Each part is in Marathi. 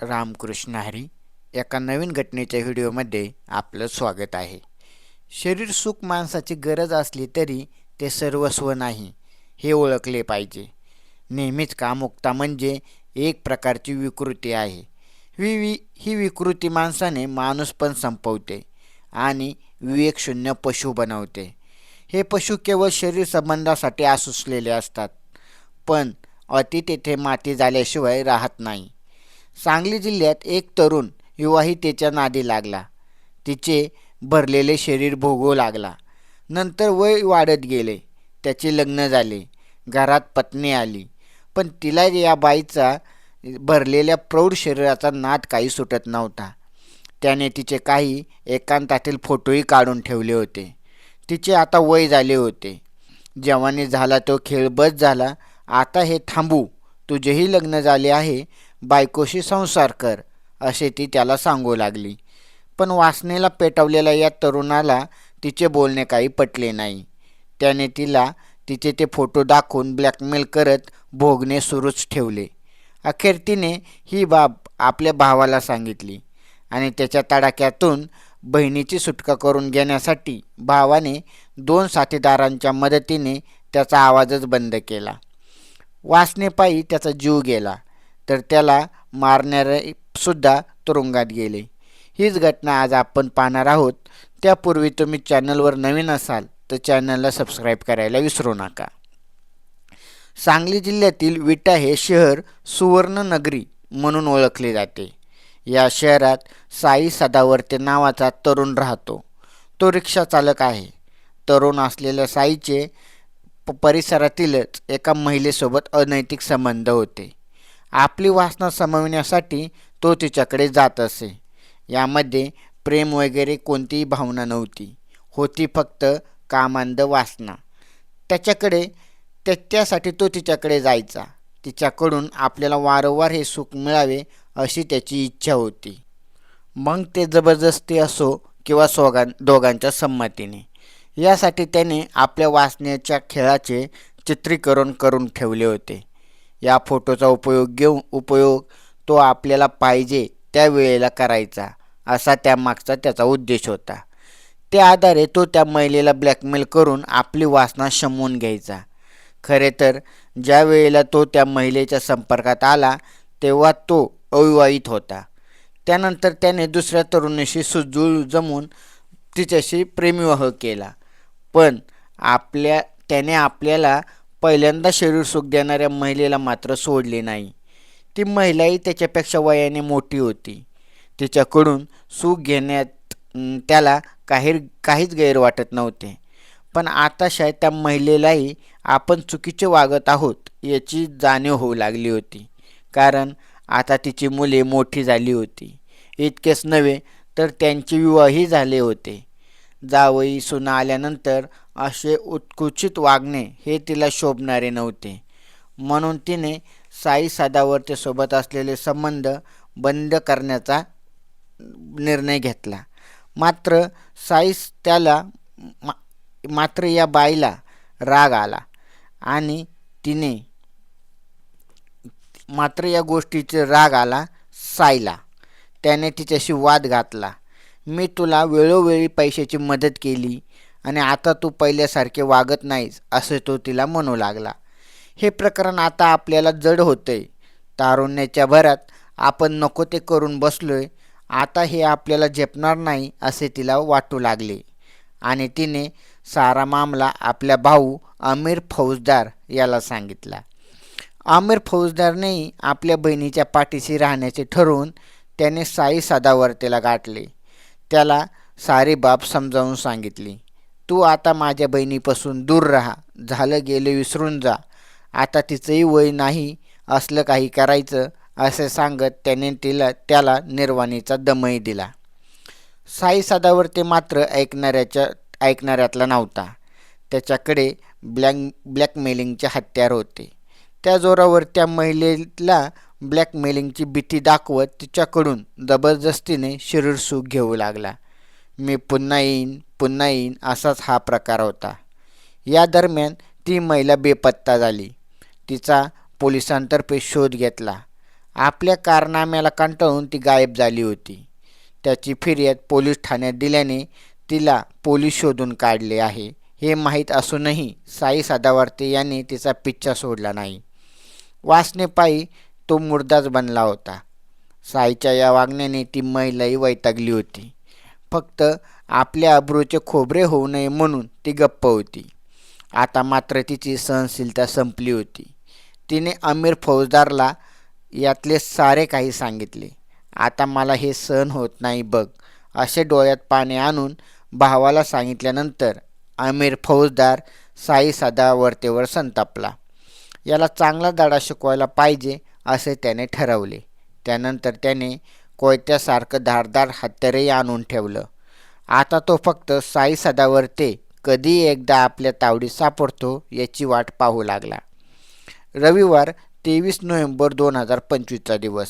रामकृष्ण हरी. एका नवीन घटनेच्या व्हिडिओमध्ये आपलं स्वागत आहे. शरीर सुख माणसाची गरज असली तरी ते सर्वस्व नाही हे ओळखले पाहिजे. नेहमीच कामुकता म्हणजे एक प्रकारची विकृती आहे. ही विकृती माणसाने माणूसपण संपवते आणि विवेकशून्य पशु बनवते. हे पशु केवळ शरीर संबंधासाठी आसुसलेले असतात, पण अति तेथे माती झाल्याशिवाय राहत नाही. सांगली जिल्ह्यात एक तरुण विवाहितेच्या नादी लागला. तिचे भरलेले शरीर भोगू लागला. नंतर वय वाढत गेले. त्याचे लग्न झाले. घरात पत्नी आली. पण तिला या बाईचा भरलेल्या प्रौढ शरीराचा नाद काही सुटत नव्हता. त्याने तिचे काही एकांतातील फोटोही काढून ठेवले होते. तिचे आता वय झाले होते. जवानी झाला तो खेळ बस झाला. आता हे थांबू, तुझेही लग्न झाले आहे, बायकोशी संसार कर, असे ती त्याला सांगू लागली. पण वासनेला पेटवलेल्या या तरुणाला तिचे बोलणे काही पटले नाही. त्याने तिला तिचे ते फोटो दाखवून ब्लॅकमेल करत भोगणे सुरूच ठेवले. अखेर तिने ही बाब आपल्या भावाला सांगितली आणि त्याच्या तडाख्यातून बहिणीची सुटका करून घेण्यासाठी भावाने 2 साथीदारांच्या मदतीने त्याचा आवाजच बंद केला. वासनेपायी त्याचा जीव गेला, तर त्याला मारणारे सुद्धा तुरुंगात गेले. हीच घटना आज आपण पाहणार आहोत. त्यापूर्वी तुम्ही चॅनलवर नवीन असाल तर चॅनलला सबस्क्राईब करायला विसरू नका. सांगली जिल्ह्यातील विटा हे शहर सुवर्णनगरी म्हणून ओळखले जाते. या शहरात साई सदावर्ते नावाचा तरुण राहतो. तो रिक्षा चालक आहे. तरुण असलेल्या साईचे परिसरातीलच एका महिलेसोबत अनैतिक संबंध होते. आपली वासना समविण्यासाठी तो तिच्याकडे जात असे. यामध्ये प्रेम वगैरे कोणतीही भावना नव्हती. होती फक्त कामांध वासना. त्याच्यासाठी तो तिच्याकडे जायचा. तिच्याकडून आपल्याला वारंवार हे सुख मिळावे अशी त्याची इच्छा होती. मग ते जबरदस्ती असो किंवा दोघांच्या संमतीने. यासाठी त्याने आपल्या वासनेच्या खेळाचे चित्रीकरण करून ठेवले होते. या फोटोचा उपयोग तो आपल्याला पाहिजे त्या वेळेला करायचा, असा त्यामागचा त्याचा उद्देश होता. त्या आधारे तो त्या महिलेला ब्लॅकमेल करून आपली वासना शमवून घ्यायचा. खरे तर ज्या वेळेला तो त्या महिलेच्या संपर्कात आला तेव्हा तो अविवाहित होता. त्यानंतर त्याने दुसऱ्या तरुणीशी जुळ जमून तिच्याशी प्रेमविवाह केला. पण त्याने आपल्याला पहिल्यांदा शरीर सुख देणाऱ्या महिलेला मात्र सोडले नाही. ती महिलाही त्याच्यापेक्षा वयाने मोठी होती. तिच्याकडून सुख घेण्यात त्याला काहीच गैर वाटत नव्हते. पण आता शायद त्या महिलेलाही आपण चुकीचे वागत आहोत याची जाणीव होऊ लागली होती. कारण आता तिची मुले मोठी झाली होती. इतकेच नव्हे तर त्यांचे विवाहही झाले होते. जावई सुना आल्यानंतर असे उत्कुचित वागणे हे तिला शोभणारे नव्हते. म्हणून तिने साई सदावर्तेसोबत असलेले संबंध बंद करण्याचा निर्णय घेतला. मात्र या बाईला राग आला आणि या गोष्टीचे राग आला साईला. त्याने तिच्याशी वाद घातला. मी तुला वेळोवेळी पैशाची मदत केली आणि आता तू पहिल्यासारखे वागत नाहीस, असे तो तिला म्हणू लागला. हे प्रकरण आता आपल्याला जड होतंय. तारुण्याच्या भरात आपण नको ते करून बसलोय. आता हे आपल्याला झेपणार नाही असे तिला वाटू लागले आणि तिने सारा मामला आपल्या भाऊ आमिर फौजदार याला सांगितला. आमिर फौजदारनेही आपल्या बहिणीच्या पाठीशी राहण्याचे ठरवून त्याने साई सदावर्तेला गाठले. त्याला सारी बाब समजावून सांगितली. तू आता माझ्या बहिणीपासून दूर राहा. झालं गेले विसरून जा. आता तिचंही वय नाही असलं काही करायचं, असे सांगत त्याने त्याला निर्वाणीचा दमही दिला. साई सदावर्ते मात्र ऐकणाऱ्यातला नव्हता. त्याच्याकडे ब्लॅकमेलिंगचे हत्यार होते. त्या जोरावर त्या महिलेला ब्लॅकमेलिंगची भीती दाखवत तिच्याकडून जबरदस्तीने शरीर सुख घेऊ लागला. मी पुन्हा येईन असाच हा प्रकार होता. या दरम्यान ती महिला बेपत्ता झाली. तिचा पोलिसांतर्फे शोध घेतला आपल्या कारनाम्याला कंटाळून ती गायब झाली होती. त्याची फिर्याद पोलीस ठाण्यात दिल्याने तिला पोलीस शोधून काढले आहे हे माहीत असूनही साई सदावर्ते यांनी तिचा पिच्छा सोडला नाही. वासनेपायी तो मुर्दाच बनला होता. साईच्या या वागण्याने ती महिलाही वैतागली होती. फक्त आपल्या अब्रूचे खोबरे होऊ नये म्हणून ती गप्प होती. आता मात्र तिची सहनशीलता संपली होती. तिने अमीर फौजदारला यातले सारे काही सांगितले. आता मला हे सहन होत नाही बघ, असे डोळ्यात पाणी आणून भावाला सांगितल्यानंतर अमीर फौजदार साई सदावर्तेवर संतापला. याला चांगला धडा शिकवायला पाहिजे असे त्याने ठरवले. त्यानंतर त्याने कोयत्यासारखं धारदार हत्यारही आणून ठेवलं. आता तो फक्त साई सदावर्ते कधी एकदा आपल्या तावडीत सापडतो याची वाट पाहू लागला. रविवार 23 नोव्हेंबर 2025चा दिवस.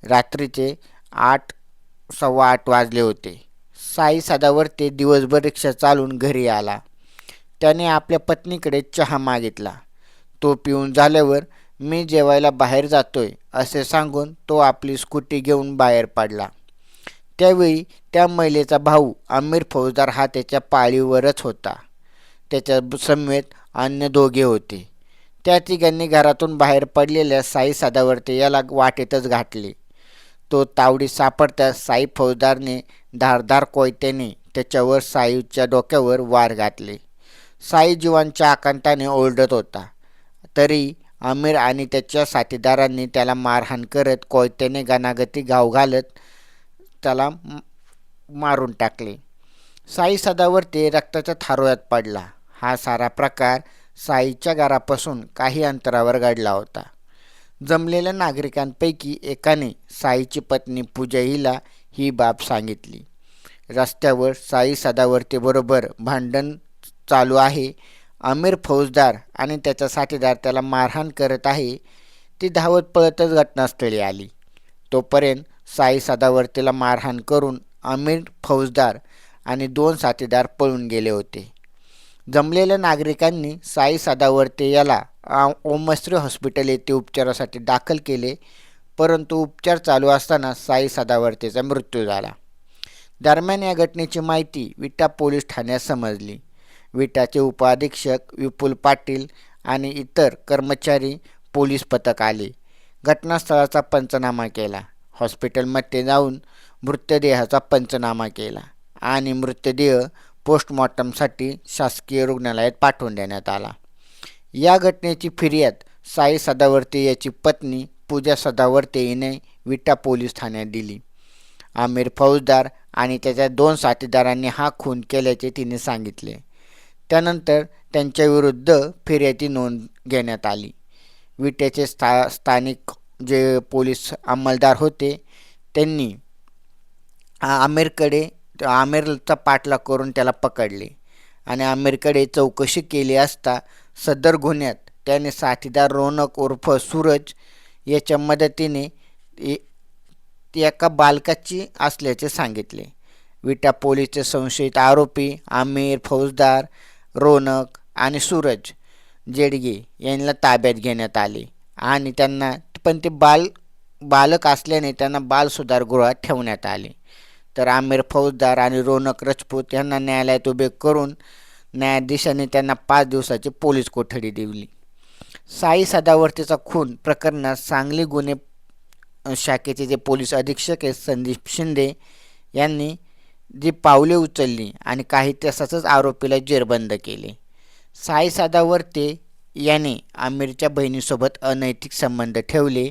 रात्रीचे 8:15 वाजले होते. साई सदावर्ते दिवसभर रिक्षा चालून घरी आला. त्याने आपल्या पत्नीकडे चहा मागितला. तो पिऊन झाल्यावर मी जेवायला बाहेर जातोय असे सांगून तो आपली स्कूटी घेऊन बाहेर पडला. त्यावेळी त्या महिलेचा भाऊ अमीर फौजदार हा त्याच्या पाळीवरच होता. त्याच्या समेत अन्य दोघे होते. त्या तिघांनी घरातून बाहेर पडलेल्या साई सदावर्ते याला वाटेतच गाठले. तो तावडीत सापडताच साई फौजदारने धारदार कोयत्याने त्याच्यावर साईच्या डोक्यावर वार घातले. साई जीवांच्या आकांताने ओरडत होता. तरी अमीर आणि त्याच्या साथीदारांनी त्याला मारहाण करत कोयत्याने गणागती घाव घालत त्याला मारून टाकले. साई सदावर्ते रक्ताच्या थारोळ्यात पडला. हा सारा प्रकार साईच्या घरापासून काही अंतरावर घडला होता. जमलेल्या नागरिकांपैकी एकाने साईची पत्नी पूजा हिला ही बाब सांगितली. रस्त्यावर साई सदावर्तेबरोबर भांडण चालू आहे. अमीर फौजदार आणि त्याचा साथीदार त्याला मारहाण करत आहे. ती धावत पळतच घटनास्थळी आली. तोपर्यंत साई सदावर्तेला मारहाण करून अमीर फौजदार आणि 2 साथीदार पळून गेले होते. जमलेल्या नागरिकांनी साई सदावर्ते याला ओमश्री हॉस्पिटल येथे उपचारासाठी दाखल केले, परंतु उपचार चालू असताना साई सदावर्तेचा मृत्यू झाला. दरम्यान या घटनेची माहिती विटा पोलीस ठाण्यात समजली. विटाचे उपअधीक्षक विपुल पाटील आणि इतर कर्मचारी पोलीस पथक आले. घटनास्थळाचा पंचनामा केला. हॉस्पिटलमध्ये जाऊन मृतदेहाचा पंचनामा केला आणि मृतदेह पोस्टमॉर्टमसाठी शासकीय रुग्णालयात पाठवून देण्यात आला. या घटनेची फिर्याद साई सदावर्ते याची पत्नी पूजा सदावर्ते हिने विटा पोलीस ठाण्यात दिली. आमिर फौजदार आणि त्याच्या 2 साथीदारांनी हा खून केल्याचे तिने सांगितले. त्यानंतर त्यांच्याविरुद्ध फिर्यादी नोंद घेण्यात आली. विट्याचे स्थानिक जे पोलीस अंमलदार होते त्यांनी आमिरचा पाठलाग करून त्याला पकडले आणि आमिरकडे चौकशी केली असता सदर गुन्ह्यात त्याने साथीदार रौनक उर्फ सूरज याच्या मदतीने एका बालकाची असल्याचे सांगितले. विटा पोलीसचे संशयित आरोपी आमिर फौजदार, रौनक आणि सूरज जेडगे यांना ताब्यात घेण्यात आले आणि त्यांना पण ते बालक असल्याने त्यांना बालसुधारगृहात ठेवण्यात आले. तर आमिर फौजदार आणि रौनक राजपूत यांना न्यायालयात उभे करून न्यायाधीशांनी त्यांना 5 दिवसाची पोलीस कोठडी दिली. साई सदावर्तेचा खून प्रकरणात सांगली गुन्हे शाखेचे जे पोलीस अधीक्षक आहेत संदीप शिंदे यांनी जी पावले उचलली आणि काही तासातच आरोपीला जेरबंद केले. साई सदावर्ते याने आमिरच्या बहिणीसोबत अनैतिक संबंध ठेवले,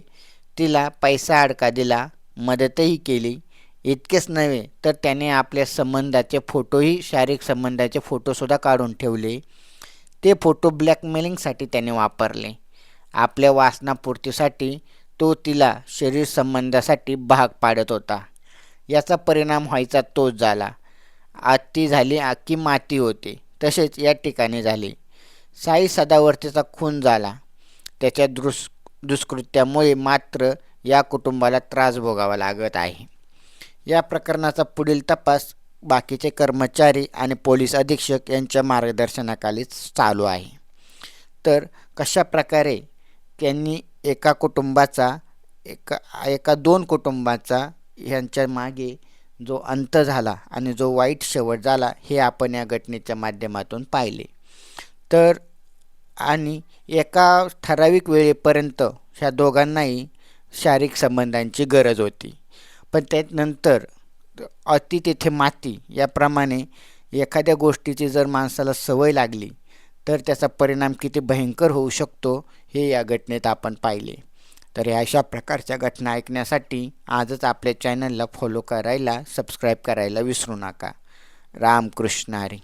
तिला पैसा अडका दिला, मदतही केली. इतकेच नव्हे तर त्याने आपल्या संबंधाचे फोटोही शारीरिक संबंधाचे फोटोसुद्धा काढून ठेवले. ते फोटो ब्लॅकमेलिंगसाठी त्याने वापरले. आपल्या वासनापूर्तीसाठी तो तिला शरीर संबंधासाठी भाग पाडत होता. याचा परिणाम व्हायचा तोच झाला. आत्ती झाली की माती होते तसेच या ठिकाणी झाले. साई सदावर्तेचा खून झाला. त्याच्या दुष्कृत्यामुळे मात्र या कुटुंबाला त्रास भोगावा लागत आहे. या प्रकरणाचा पुढील तपास बाकीचे कर्मचारी आणि पोलीस अधीक्षक यांच्या मार्गदर्शनाखाली चालू आहे. तर कशा प्रकारे त्यांनी एका कुटुंबाचा एका दोन कुटुंबाचा यांच्या मागे जो अंत झाला आणि जो वाईट शेवट झाला हे आपण या घटनेच्या माध्यमातून पाहिले. तर आणि एका ठराविक वेळेपर्यंत ह्या दोघांनाही शारीरिक संबंधांची गरज होती. पण त्यानंतर अति तेथे माती याप्रमाणे एखाद्या गोष्टीची जर माणसाला सवय लागली तर त्याचा परिणाम किती भयंकर होऊ शकतो हे या घटनेत आपण पाहिले. तर ह्या अशा प्रकारच्या घटना ऐकण्यासाठी आजच आपल्या चॅनलला फॉलो करायला, सबस्क्राईब करायला विसरू नका. रामकृष्ण हरी.